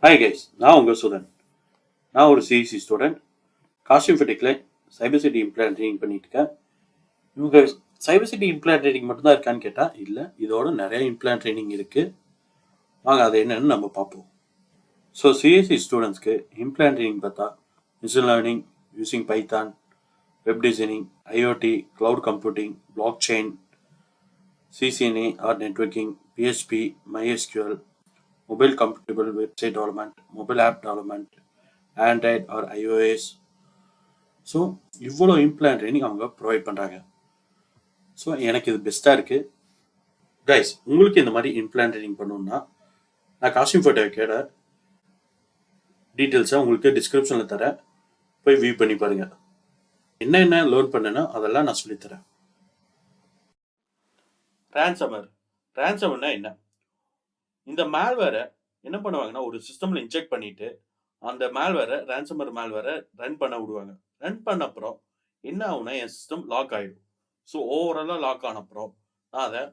Hi guys, நான் உங்கள் student. நான் ஒரு சிஇசி ஸ்டூடெண்ட். காஸ்டியூம் ஃபிட்டிக்கில் சைபர் சிட்டி இம்ப்ளான்ட் ட்ரைனிங் பண்ணிட்டு இருக்கேன். இவங்க சைபர் சிட்டி இம்ப்ளான்ட் ட்ரைனிங் மட்டும்தான் இருக்கான்னு கேட்டால் இல்லை, இதோட நிறைய இம்ப்ளான்ட் ட்ரைனிங் இருக்குது. வாங்க அது என்னன்னு நம்ம பார்ப்போம். ஸோ சிஎஸ்சி ஸ்டூடெண்ட்ஸ்க்கு இம்ப்ளான்ட் ட்ரைனிங் பார்த்தா machine learning using Python, web designing, IoT, cloud computing, blockchain, CCNA or networking, PHP, MySQL, mobile compatible website development, mobile app development, Android or iOS. So இவ்வளோ implant training அவங்க provide பண்ணுறாங்க. So எனக்கு இது பெஸ்ட்டாக இருக்குது. Guys, உங்களுக்கு இந்த மாதிரி இம்ப்ளான்ட் ட்ரைனிங் பண்ணணுன்னா நான் காஸ்டியூம் ஃபோட்டோக்கோட டீட்டெயில்ஸை உங்களுக்கு டிஸ்கிரிப்ஷனில் தரேன், போய் வியூ பண்ணி பாருங்கள். என்ன லேர்ன் பண்ணேன்னா அதெல்லாம் நான் சொல்லித்தரேன். ரேன்சமர்னா என்ன? இந்த மேல்வேரை என்ன பண்ணுவாங்கன்னா ஒரு சிஸ்டமில் இன்ஜெக்ட் பண்ணிட்டு அந்த ரேன்சமர் மேல்வேரை ரன் பண்ண விடுவாங்க. ரன் பண்ண அப்புறம் என்ன ஆகுனா என் சிஸ்டம் லாக் ஆகிடும். ஸோ ஓவராலாக லாக் ஆன அப்புறம் நான் அதை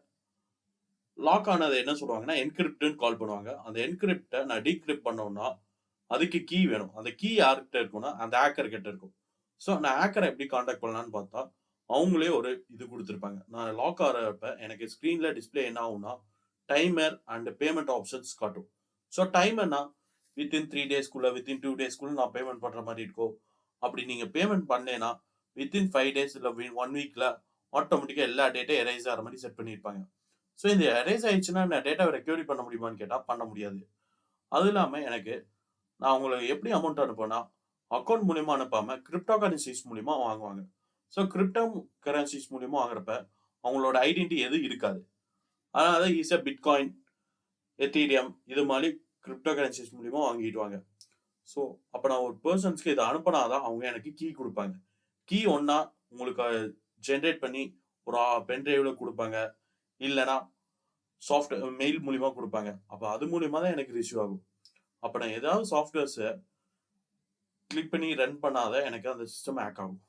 லாக் ஆனதை என்ன சொல்லுவாங்கன்னா என்கிரிப்ட்னு கால் பண்ணுவாங்க. அந்த என்கிரிப்டை நான் டீக்ரிப்ட் பண்ணோம்னா அதுக்கு கீ வேணும். அந்த கீ யார்கிட்ட இருக்கும்னா அந்த ஹேக்கர் கிட்ட இருக்கும். ஸோ நான் ஹேக்கரை எப்படி காண்டாக்ட் பண்ணலான்னு பார்த்தா அவங்களே ஒரு இது கொடுத்துருப்பாங்க. நான் லாக் ஆகிறப்ப எனக்கு ஸ்க்ரீனில் டிஸ்பிளே என்ன ஆகும்னா டைமர் அண்ட் பேமெண்ட் ஆப்ஷன்ஸ் காட்டும். ஸோ டைமர்னா வித்தின் 3 டேஸ்க்குள்ள வித்தின் 2 டேஸ்க்குள்ள நான் பேமெண்ட் பண்ணுற மாதிரி இருக்கும். அப்படி நீங்கள் பேமெண்ட் பண்ணேன்னா வித்தின் 5 டேஸ் இல்லை 1 வீக்கில் ஆட்டோமேட்டிக்காக எல்லா டேட்டும் எரேஸ் ஆகிற மாதிரி செட் பண்ணியிருப்பாங்க. ஸோ இந்த எரேஸ் ஆயிடுச்சுன்னா நான் டேட்டாவை ரெக்கவரி பண்ண முடியுமான்னு கேட்டால் பண்ண முடியாது. அது இல்லாமல் எனக்கு நான் உங்களுக்கு எப்படி அமௌண்ட் அனுப்புனா அக்கௌண்ட் மூலியமா அனுப்பாமல் கிரிப்டோ கரன்சிஸ் மூலியமா வாங்குவாங்க. ஸோ கிரிப்டோ கரன்சிஸ் மூலியமா வாங்குறப்ப அவங்களோட ஐடென்டிட்டி எதுவும் இருக்காது. அதனால ஈஸியாக பிட்காயின், எத்தீரியம் இது மாதிரி கிரிப்டோ கரன்சிஸ் மூலியமா வாங்கிடுவாங்க. ஸோ அப்போ நான் ஒரு பர்சன்ஸ்க்கு இதை அனுப்பினாதான் அவங்க எனக்கு கீ கொடுப்பாங்க. கீ ஒன்றா உங்களுக்கு ஜென்ரேட் பண்ணி ஒரு பென்ட்ரைவில் கொடுப்பாங்க, இல்லைனா மெயில் மூலியமா கொடுப்பாங்க. அப்போ அது மூலியமா தான் எனக்கு ரிசீவ் ஆகும். அப்போ நான் ஏதாவது சாஃப்ட்வேர்ஸை கிளிக் பண்ணி ரன் பண்ணாதான் எனக்கு அந்த சிஸ்டம் ஹேக் ஆகும்.